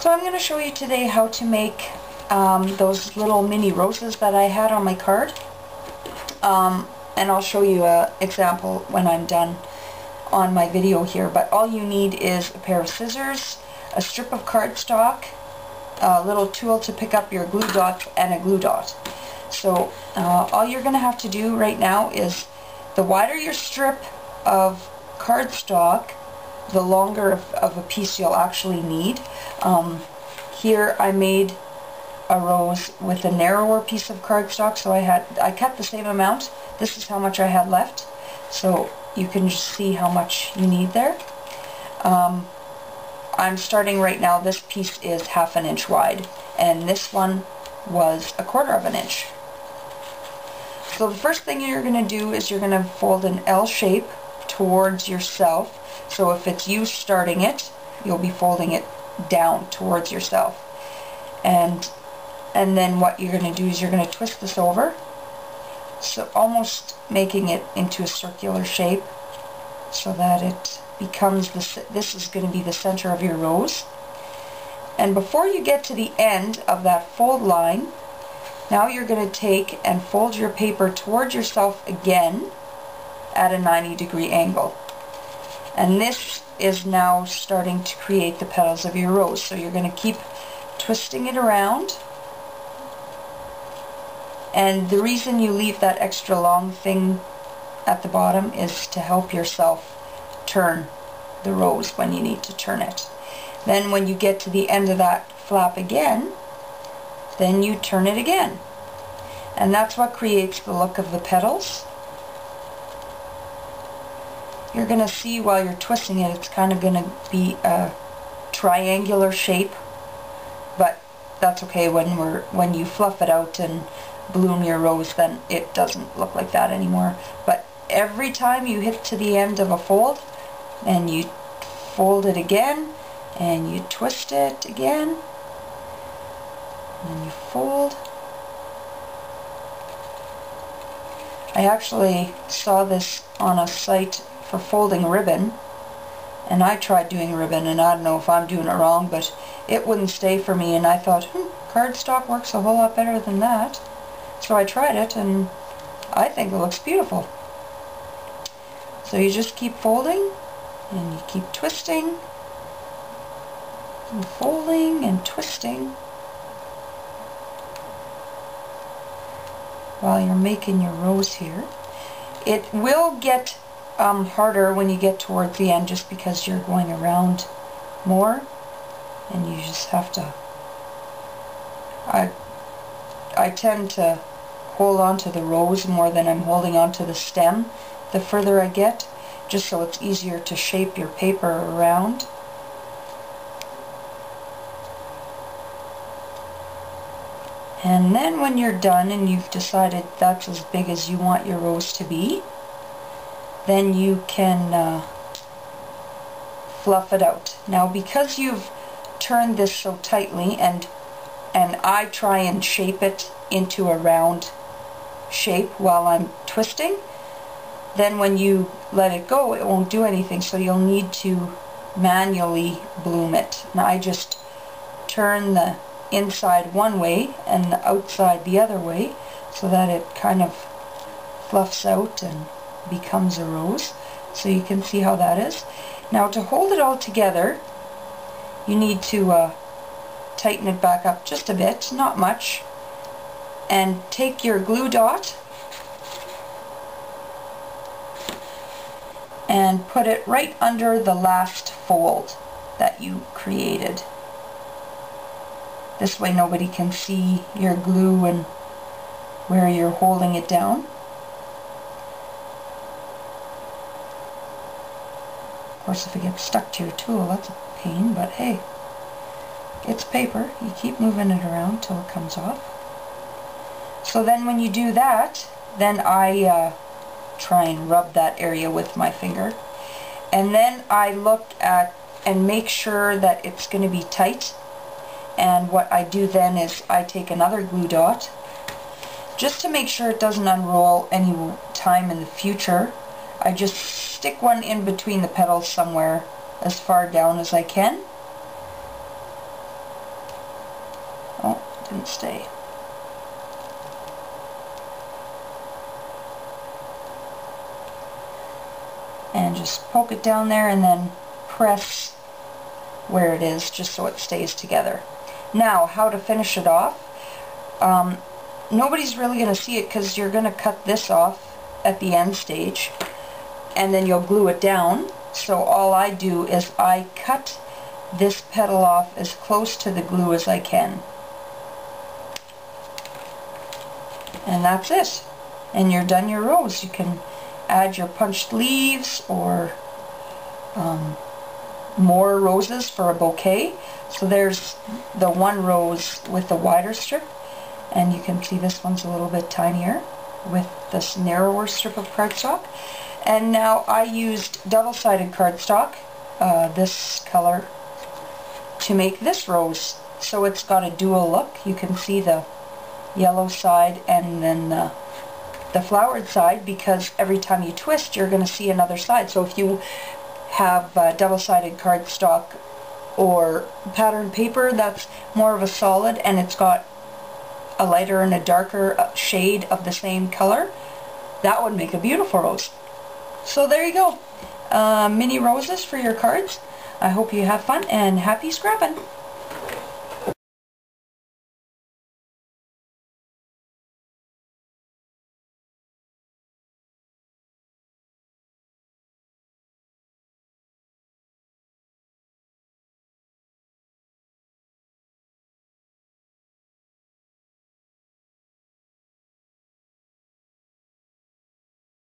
So I'm going to show you today how to make those little mini roses that I had on my card. And I'll show you an example when I'm done on my video here. But all you need is a pair of scissors, a strip of cardstock, a little tool to pick up your glue dot, and a glue dot. So all you're going to have to do right now is, the wider your strip of cardstock, the longer of a piece you'll actually need. Here I made a rose with a narrower piece of cardstock, so I cut the same amount. This is how much I had left, so you can just see how much you need there. I'm starting right now, this piece is 1/2 inch wide, and this one was 1/4 inch. So the first thing you're going to do is you're going to fold an L shape towards yourself. So if it's you starting it, you'll be folding it down towards yourself. And then what you're going to do is you're going to twist this over, so almost making it into a circular shape, so that it becomes this is going to be the center of your rose. And before you get to the end of that fold line, now you're going to take and fold your paper towards yourself again at a 90-degree angle. And this is now starting to create the petals of your rose. So you're going to keep twisting it around. And the reason you leave that extra long thing at the bottom is to help yourself turn the rose when you need to turn it. Then when you get to the end of that flap again, then you turn it again. And that's what creates the look of the petals. You're going to see while you're twisting it, it's kind of going to be a triangular shape, but that's okay. When you fluff it out and bloom your rose, then it doesn't look like that anymore. But every time you hit to the end of a fold, and you fold it again, and you twist it again, and then you fold. I actually saw this on a site for folding ribbon, and I tried doing ribbon, and I don't know if I'm doing it wrong, but it wouldn't stay for me, and I thought, cardstock works a whole lot better than that. So I tried it, and I think it looks beautiful. So you just keep folding, and you keep twisting, and folding and twisting while you're making your rose here. It will get harder when you get towards the end, just because you're going around more, and you just have to, I tend to hold on to the rose more than I'm holding on to the stem the further I get, just so it's easier to shape your paper around. And then when you're done and you've decided that's as big as you want your rose to be, then you can fluff it out. Now, because you've turned this so tightly, and I try and shape it into a round shape while I'm twisting, then when you let it go, it won't do anything, so you'll need to manually bloom it. Now I just turn the inside one way and the outside the other way, so that it kind of fluffs out and becomes a rose. So you can see how that is. Now, to hold it all together, you need to tighten it back up just a bit, not much, and take your glue dot and put it right under the last fold that you created. This way nobody can see your glue and where you're holding it down. Of course, if it gets stuck to your tool, that's a pain, but hey, it's paper. You keep moving it around till it comes off. So then when you do that, then I try and rub that area with my finger. And then I look at and make sure that it's going to be tight. And what I do then is I take another glue dot, just to make sure it doesn't unroll any time in the future. I just stick one in between the petals somewhere as far down as I can. couldn't stay. And just poke it down there and then press where it is just so it stays together. Now, how to finish it off. Nobody's really going to see it because you're going to cut this off at the end stage and then you'll glue it down. So all I do is I cut this petal off as close to the glue as I can. And that's it. And you're done your rose. You can add your punched leaves or more roses for a bouquet. So there's the one rose with the wider strip, and you can see this one's a little bit tinier with this narrower strip of cardstock. And now I used double-sided cardstock, this color, to make this rose. So it's got a dual look. You can see the yellow side and then the flowered side, because every time you twist you're going to see another side. So if you have double-sided cardstock or pattern paper that's more of a solid and it's got a lighter and a darker shade of the same color, that would make a beautiful rose. So there you go, mini roses for your cards. I hope you have fun and happy scrapping!